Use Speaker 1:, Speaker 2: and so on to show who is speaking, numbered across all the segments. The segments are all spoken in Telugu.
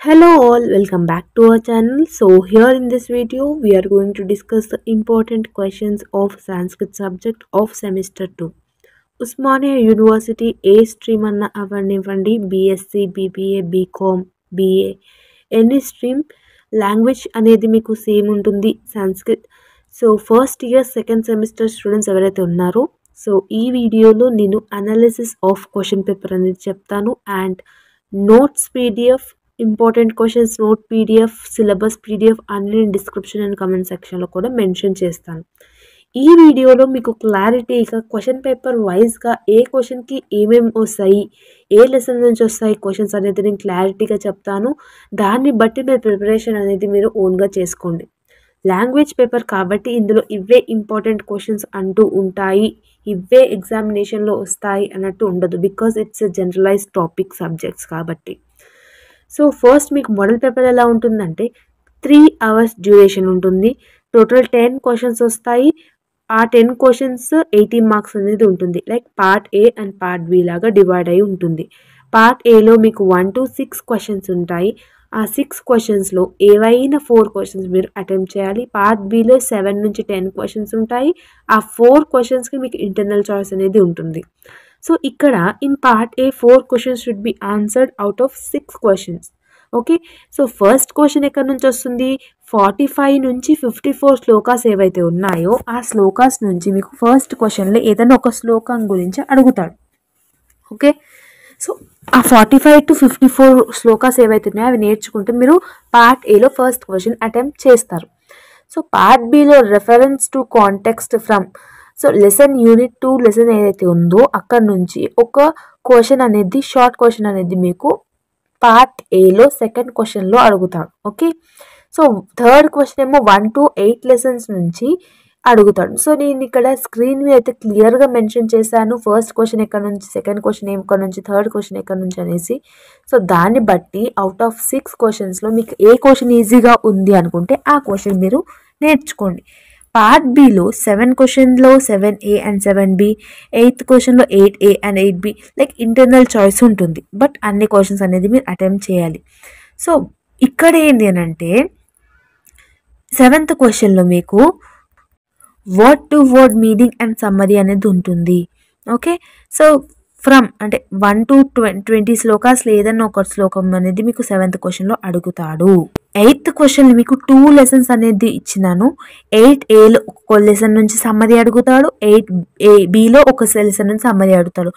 Speaker 1: Hello all, welcome back to our channel. So here in this video we are going to discuss the important questions of Sanskrit subject of semester 2. Usmania University ఏ స్ట్రీమ్ అన్న అవనివ్వండి, BSc, BBA, BCom, BA, any stream language అనేది మీకు సేమ్ ఉంటుంది Sanskrit. So first year second semester students ఎవరైతే ఉన్నారో సో ఈ వీడియోలో నేను అనాలిసిస్ ఆఫ్ క్వశ్చన్ పేపర్ అనేది చెప్తాను and notes PDF, important questions note PDF, syllabus PDF అన్ని డిస్క్రిప్షన్ అండ్ కమెంట్ సెక్షన్లో కూడా మెన్షన్ చేస్తాను. ఈ వీడియోలో మీకు క్లారిటీగా క్వశ్చన్ పేపర్ వైజ్గా ఏ క్వశ్చన్కి ఏమేమి వస్తాయి, ఏ లెసన్ నుంచి వస్తాయి క్వశ్చన్స్ అనేది నేను క్లారిటీగా చెప్తాను. దాన్ని బట్టి మీరు ప్రిపరేషన్ అనేది మీరు ఓన్గా చేసుకోండి. లాంగ్వేజ్ పేపర్ కాబట్టి ఇందులో ఇవే ఇంపార్టెంట్ క్వశ్చన్స్ అంటూ ఉంటాయి, ఇవే ఎగ్జామినేషన్లో వస్తాయి అన్నట్టు ఉండదు. Because it's a generalised topic subjects కాబట్టి. సో ఫస్ట్ మీకు మోడల్ పేపర్ ఎలా ఉంటుందంటే 3 hours డ్యూరేషన్ ఉంటుంది. టోటల్ 10 క్వశ్చన్స్ వస్తాయి. ఆ 10 క్వశ్చన్స్ 80 మార్క్స్ అనేది ఉంటుంది. Like part A and part B లాగా డివైడ్ అయి ఉంటుంది. పార్ట్ ఏలో మీకు 1 to 6 క్వశ్చన్స్ ఉంటాయి. ఆ 6 క్వశ్చన్స్లో ఏవైనా 4 క్వశ్చన్స్ మీరు అటెంప్ట్ చేయాలి. పార్ట్ బిలో 7 నుంచి 10 క్వశ్చన్స్ ఉంటాయి. ఆ 4 క్వశ్చన్స్కి మీకు ఇంటర్నల్ చాయిస్ అనేది ఉంటుంది. సో ఇక్కడ in part A 4 questions should be answered out of 6 questions. Okay, so first question ఎక్కడి నుంచి వస్తుంది? 45 నుంచి 54 శ్లోకాస్ ఏవైతే ఉన్నాయో ఆ శ్లోకాస్ నుంచి మీకు ఫస్ట్ క్వశ్చన్లో ఏదైనా ఒక శ్లోకం గురించి అడుగుతాడు. ఓకే, సో ఆ 45 to 54 శ్లోకాస్ ఏవైతే ఉన్నాయో అవి నేర్చుకుంటే మీరు పార్ట్ ఏలో ఫస్ట్ క్వశ్చన్ అటెంప్ట్ చేస్తారు. So part below reference to context from, so lesson unit 2 lesson ఏదైతే ఉందో అక్కడ నుంచి ఒక క్వశ్చన్ అనేది, షార్ట్ క్వశ్చన్ అనేది మీకు పార్ట్ ఏలో సెకండ్ క్వశ్చన్లో అడుగుతాడు. ఓకే, సో థర్డ్ క్వశ్చన్ ఏమో 1 to 8 లెసన్స్ నుంచి అడుగుతాడు. సో నేను ఇక్కడ స్క్రీన్ మీద అయితే క్లియర్గా మెన్షన్ చేశాను ఫస్ట్ క్వశ్చన్ ఎక్కడ నుంచి, సెకండ్ క్వశ్చన్ ఎక్కడ నుంచి, థర్డ్ క్వశ్చన్ ఎక్కడ నుంచి అనేసి. సో దాన్ని బట్టి అవుట్ ఆఫ్ 6 క్వశ్చన్స్లో మీకు ఏ క్వశ్చన్ ఈజీగా ఉంది అనుకుంటే ఆ క్వశ్చన్ మీరు నేర్చుకోండి. పార్ట్ బిలో 7 క్వశ్చన్లో 7A అండ్ 7B, 8th క్వశ్చన్లో 8A and 8B like internal choice ఉంటుంది. బట్ అన్ని క్వశ్చన్స్ అనేది మీరు అటెంప్ట్ చేయాలి. సో ఇక్కడ ఏంటి అని అంటే 7th క్వశ్చన్లో మీకు word to word meaning and summary అనేది ఉంటుంది. ఓకే, సో ఫ్రమ్ అంటే 1 to 20 శ్లోకాస్ ఏదన్నా ఒక శ్లోకం అనేది మీకు 7th క్వశ్చన్లో అడుగుతాడు. 8th క్వశ్చన్ మీకు 2 లెసన్స్ అనేది ఇచ్చినాను. 8Aలో ఒక లెసన్ నుంచి సమ్మరీ అడుగుతాడు, 8Bలో ఒక లెసన్ నుంచి సమ్మరీ అడుగుతాడు.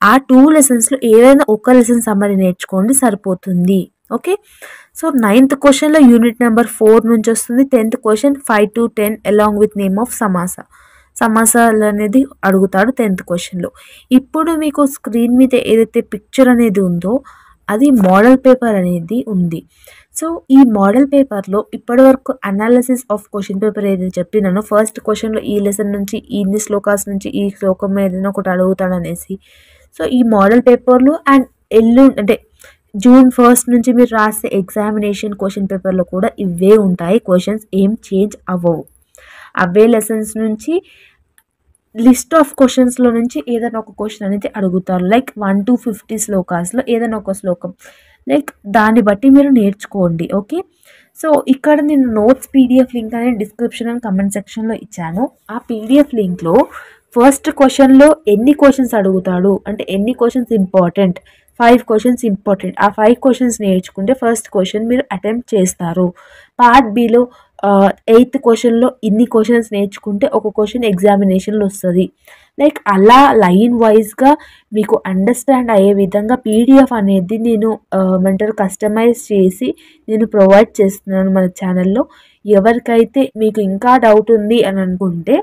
Speaker 1: ఆ 2 లెసన్స్లో ఏదైనా ఒక లెసన్ సమ్మరీ నేర్చుకోండి సరిపోతుంది. ఓకే, సో 9th క్వశ్చన్లో యూనిట్ నెంబర్ 4 నుంచి వస్తుంది. 10th question 5 to 10 along with name of సమాసాలు అనేది అడుగుతాడు 10th క్వశ్చన్లో. ఇప్పుడు మీకు స్క్రీన్ మీద ఏదైతే పిక్చర్ అనేది ఉందో అది మోడల్ పేపర్ అనేది ఉంది. సో ఈ మోడల్ పేపర్లో ఇప్పటివరకు అనాలిసిస్ ఆఫ్ క్వశ్చన్ పేపర్ ఏదైతే చెప్పినానో ఫస్ట్ క్వశ్చన్లో ఈ లెసన్ నుంచి ఇన్ని శ్లోకాస్ నుంచి ఈ శ్లోకం ఏదైనా ఒకటి అడుగుతాడు అనేసి. సో ఈ మోడల్ పేపర్లో అండ్ అంటే June 1st నుంచి మీరు రాసే ఎగ్జామినేషన్ క్వశ్చన్ పేపర్లో కూడా ఇవే ఉంటాయి. క్వశ్చన్స్ ఏం చేంజ్ అవ్వవు. అవే లెసన్స్ నుంచి లిస్ట్ ఆఫ్ క్వశ్చన్స్లో నుంచి ఏదైనా ఒక క్వశ్చన్ అనేది అడుగుతారు. లైక్ 1 to 50 శ్లోకాస్లో ఏదైనా ఒక శ్లోకం, లైక్ దాన్ని బట్టి మీరు నేర్చుకోండి. ఓకే, సో ఇక్కడ నేను నోట్స్ పీడిఎఫ్ లింక్ అనేది డిస్క్రిప్షన్ అండ్ కమెంట్ సెక్షన్లో ఇచ్చాను. ఆ పీడిఎఫ్ లింక్లో ఫస్ట్ క్వశ్చన్లో ఎన్ని క్వశ్చన్స్ అడుగుతాడు అంటే ఎన్ని క్వశ్చన్స్ ఇంపార్టెంట్, 5 క్వశ్చన్స్ ఇంపార్టెంట్. ఆ 5 క్వశ్చన్స్ నేర్చుకుంటే ఫస్ట్ క్వశ్చన్ మీరు అటెంప్ట్ చేస్తారు. పార్ట్ బిలో 8th క్వశ్చన్లో ఇన్ని క్వశ్చన్స్ నేర్చుకుంటే ఒక క్వశ్చన్ ఎగ్జామినేషన్లో వస్తుంది. లైక్ అలా లైన్ వైజ్గా మీకు అండర్స్టాండ్ అయ్యే విధంగా పీడిఎఫ్ అనేది నేను కస్టమైజ్ చేసి నేను ప్రొవైడ్ చేస్తున్నాను మన ఛానల్లో. ఎవరికైతే మీకు ఇంకా డౌట్ ఉంది అని అనుకుంటే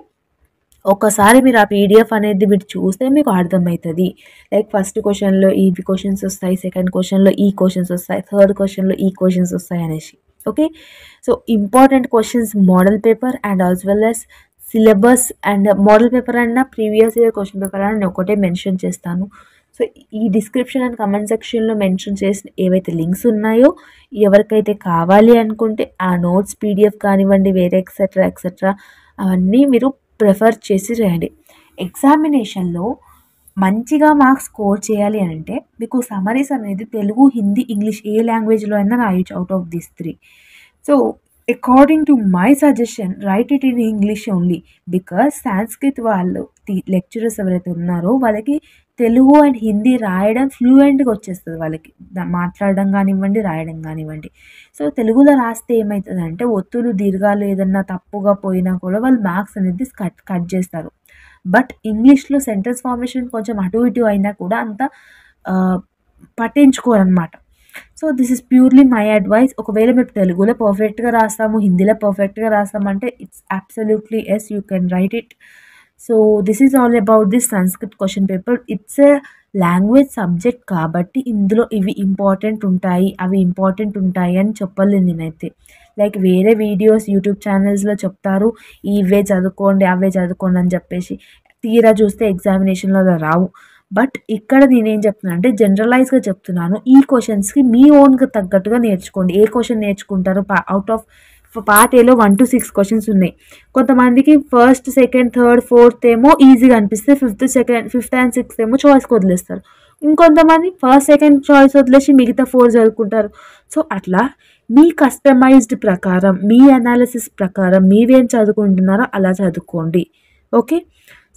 Speaker 1: ఒకసారి మీరు ఆ పీడిఎఫ్ అనేది మీరు చూస్తే మీకు అర్థమవుతుంది. లైక్ ఫస్ట్ క్వశ్చన్లో ఈ క్వశ్చన్స్ వస్తాయి, సెకండ్ క్వశ్చన్లో ఈ క్వశ్చన్స్ వస్తాయి, థర్డ్ క్వశ్చన్లో ఈ క్వశ్చన్స్ వస్తాయి అనేసి. Okay, so important questions model paper and as well as syllabus and model paper అన్న ప్రీవియస్ ఇయర్ క్వశ్చన్ పేపర్ అని నేను ఒకటే మెన్షన్ చేస్తాను. సో ఈ డిస్క్రిప్షన్ అండ్ కమెంట్ సెక్షన్లో మెన్షన్ చేసిన ఏవైతే లింక్స్ ఉన్నాయో ఎవరికైతే కావాలి అనుకుంటే ఆ నోట్స్ పీడిఎఫ్ కానివ్వండి వేరే ఎక్సెట్రా అవన్నీ మీరు ప్రిఫర్ చేసి రాయండి. ఎగ్జామినేషన్లో మంచిగా మార్క్స్ స్కోర్ చేయాలి అని అంటే మీకు సమ్మరీస్ అనేది తెలుగు, హిందీ, ఇంగ్లీష్ ఏ లాంగ్వేజ్లో అయినా రాయొచ్చు out of this 3. So according to my suggestion right it in English only, because Sanskrit వాళ్ళు లెక్చరర్స్ ఎవరైతే ఉన్నారో వాళ్ళకి తెలుగు అండ్ హిందీ రాయడం ఫ్లూయెంట్గా వచ్చేస్తుంది, వాళ్ళకి మాట్లాడడం కానివ్వండి, రాయడం కానివ్వండి. సో తెలుగులో రాస్తే ఏమవుతుందంటే ఒత్తులు, దీర్ఘాలు ఏదన్నా తప్పుగా పోయినా కూడా వాళ్ళు మార్క్స్ అనేది కట్ చేస్తారు. బట్ ఇంగ్లీష్లో సెంటెన్స్ ఫార్మేషన్ కొంచెం అటు ఇటు అయినా కూడా అంత పట్టించుకోరనమాట. So this is purely my advice. ఒకవేళ మీరు తెలుగులో పర్ఫెక్ట్గా రాస్తాము, హిందీలో పర్ఫెక్ట్గా రాస్తామంటే it's absolutely yes, you can write it. So this is all about this Sanskrit question paper. It's a language subject కాబట్టి ఇందులో ఇవి ఇంపార్టెంట్ ఉంటాయి, అవి ఇంపార్టెంట్ ఉంటాయి అని చెప్పలేదు నేనైతే. లైక్ వేరే వీడియోస్ యూట్యూబ్ ఛానల్స్లో చెప్తారు ఇవే చదువుకోండి, అవే చదువుకోండి అని చెప్పేసి, తీరా చూస్తే ఎగ్జామినేషన్లో రావు. బట్ ఇక్కడ నేనేం చెప్తున్నాను అంటే జనరలైజ్గా చెప్తున్నాను, ఈ క్వశ్చన్స్కి మీ ఓన్గా తగ్గట్టుగా నేర్చుకోండి. ఏ క్వశ్చన్ నేర్చుకుంటారు, అవుట్ ఆఫ్ పార్ట్ ఏలో 1 to 6 క్వశ్చన్స్ ఉన్నాయి. కొంతమందికి ఫస్ట్, సెకండ్, థర్డ్, ఫోర్త్ ఏమో ఈజీగా అనిపిస్తే ఫిఫ్త్ అండ్ సిక్స్త్ ఏమో చాయిస్కి వదిలేస్తారు. ఇంకొంతమంది ఫస్ట్, సెకండ్ చాయిస్ వదిలేసి మిగతా 4 చదువుకుంటారు. సో అట్లా మీ కస్టమైజ్డ్ ప్రకారం, మీ అనాలిసిస్ ప్రకారం మీరేం చదువుకుంటున్నారో అలా చదువుకోండి. Okay,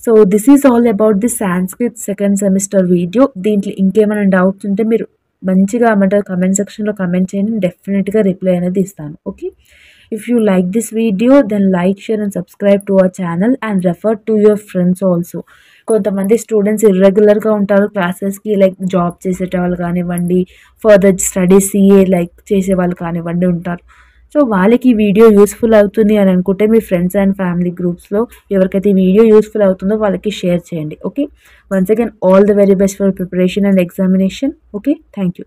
Speaker 1: so this is all about the Sanskrit second semester video. దీంట్లో ఇంకేమైనా డౌట్స్ ఉంటే మీరు మంచిగా ఏమంటారు కమెంట్ సెక్షన్లో కమెంట్ చేయండి, డెఫినెట్గా రిప్లై అనేది ఇస్తాను. Okay, if you like this video then like, share and subscribe to our channel and refer to your friends also. కొంతమంది స్టూడెంట్స్ ఇర్రెగ్యులర్గా ఉంటారు క్లాసెస్కి, లైక్ జాబ్ చేసేటవాళ్ళు కానివ్వండి, ఫర్దర్ స్టడీస్ సిఏ లైక్ చేసేవాళ్ళు కానివ్వండి ఉంటారు. సో వాళ్ళకి ఈ వీడియో యూస్ఫుల్ అవుతుంది అని అనుకుంటే మీ ఫ్రెండ్స్ అండ్ ఫ్యామిలీ గ్రూప్స్లో ఎవరికైతే ఈ వీడియో యూస్ఫుల్ అవుతుందో వాళ్ళకి షేర్ చేయండి. Okay, once again all the very best for preparation and examination. Okay, thank you.